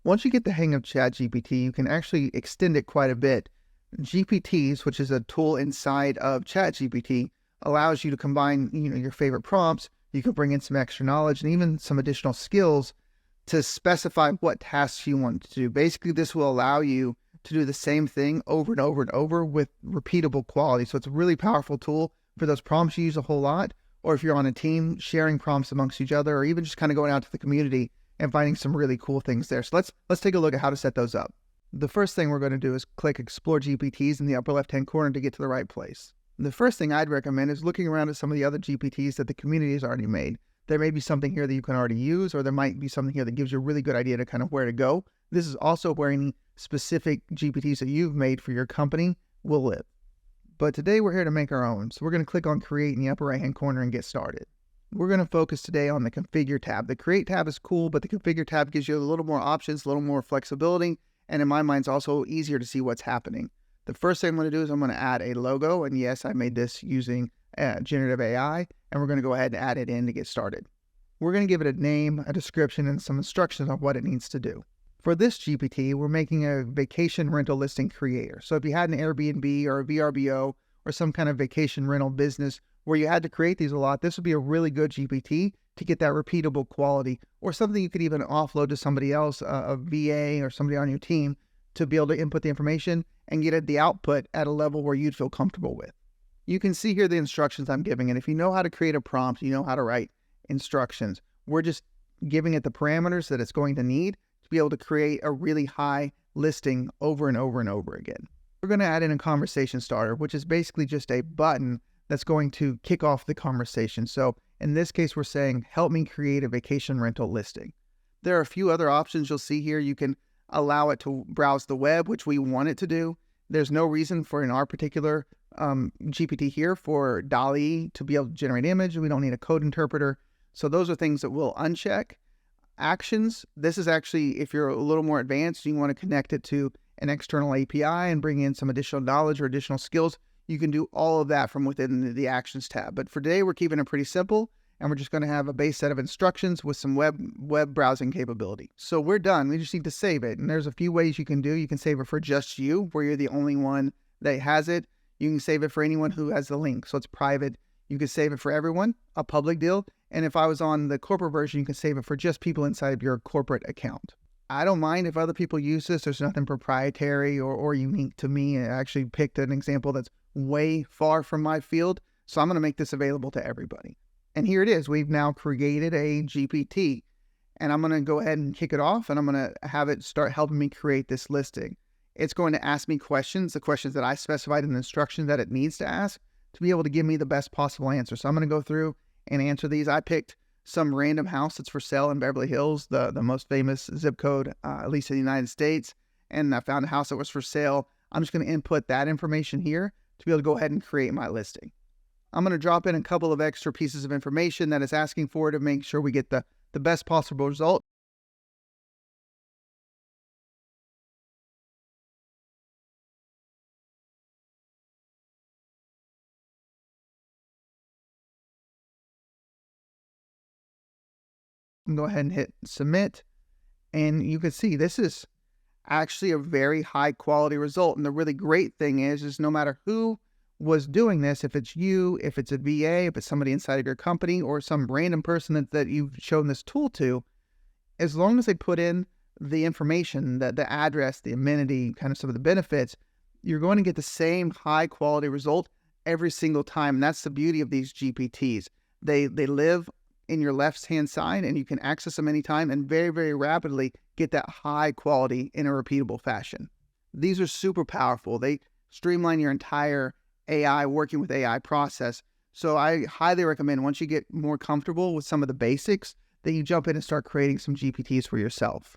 Once you get the hang of ChatGPT, you can actually extend it quite a bit. GPTs, which is a tool inside of ChatGPT, allows you to combine, your favorite prompts. You can bring in some extra knowledge and even some additional skills to specify what tasks you want to do. Basically, this will allow you to do the same thing over and over and over with repeatable quality. So it's a really powerful tool for those prompts you use a whole lot, or if you're on a team, sharing prompts amongst each other, or even just kind of going out to the community and finding some really cool things there. So let's take a look at how to set those up. The first thing we're going to do is click Explore GPTs in the upper left-hand corner to get to the right place. The first thing I'd recommend is looking around at some of the other GPTs that the community has already made. There may be something here that you can already use, or there might be something here that gives you a really good idea to kind of where to go. This is also where any specific GPTs that you've made for your company will live. But today we're here to make our own. So we're going to click on Create in the upper right-hand corner and get started. We're going to focus today on the Configure tab. The Create tab is cool, but the Configure tab gives you a little more options, a little more flexibility, and in my mind, it's also easier to see what's happening. The first thing I'm going to do is I'm going to add a logo, and yes, I made this using generative AI, and we're going to go ahead and add it in to get started. We're going to give it a name, a description, and some instructions on what it needs to do. For this GPT, we're making a vacation rental listing creator. So if you had an Airbnb or a VRBO or some kind of vacation rental business where you had to create these a lot, this would be a really good GPT to get that repeatable quality, or something you could even offload to somebody else, a VA or somebody on your team, to be able to input the information and get the output at a level where you'd feel comfortable with. You can see here the instructions I'm giving, and if you know how to create a prompt, you know how to write instructions. We're just giving it the parameters that it's going to need to be able to create a really high listing over and over and over again. We're going to add in a conversation starter, which is basically just a button that's going to kick off the conversation. So in this case, we're saying, help me create a vacation rental listing. There are a few other options you'll see here. You can allow it to browse the web, which we want it to do. There's no reason for, in our particular GPT here, for DALL-E to be able to generate image. We don't need a code interpreter. So those are things that we'll uncheck. Actions, this is actually, if you're a little more advanced, you want to connect it to an external API and bring in some additional knowledge or additional skills. You can do all of that from within the Actions tab. But for today, we're keeping it pretty simple, and we're just going to have a base set of instructions with some web browsing capability. So we're done. We just need to save it. And there's a few ways you can do. You can save it for just you, where you're the only one that has it. You can save it for anyone who has the link, so it's private. You can save it for everyone, a public deal. And if I was on the corporate version, you can save it for just people inside of your corporate account. I don't mind if other people use this. There's nothing proprietary or unique to me. I actually picked an example that's way far from my field, so I'm going to make this available to everybody. And here it is. We've now created a GPT, and I'm going to go ahead and kick it off, and I'm going to have it start helping me create this listing. It's going to ask me questions, the questions that I specified in the instructions that it needs to ask, to be able to give me the best possible answer. So I'm going to go through and answer these. I picked some random house that's for sale in Beverly Hills, the most famous zip code, at least in the United States, and I found a house that was for sale. I'm just going to input that information here to be able to go ahead and create my listing. I'm going to drop in a couple of extra pieces of information that it's asking for to make sure we get the best possible result. Go ahead and hit submit, and you can see this is actually a very high quality result. And the really great thing is no matter who was doing this, if it's you, if it's a VA, if it's somebody inside of your company, or some random person that you've shown this tool to, as long as they put in the information, the address, the amenity, kind of some of the benefits, you're going to get the same high quality result every single time. And that's the beauty of these GPTs. They live in your left-hand side, and you can access them anytime and very, very rapidly get that high quality in a repeatable fashion. These are super powerful. They streamline your entire AI, working with AI process. So I highly recommend, once you get more comfortable with some of the basics, that you jump in and start creating some GPTs for yourself.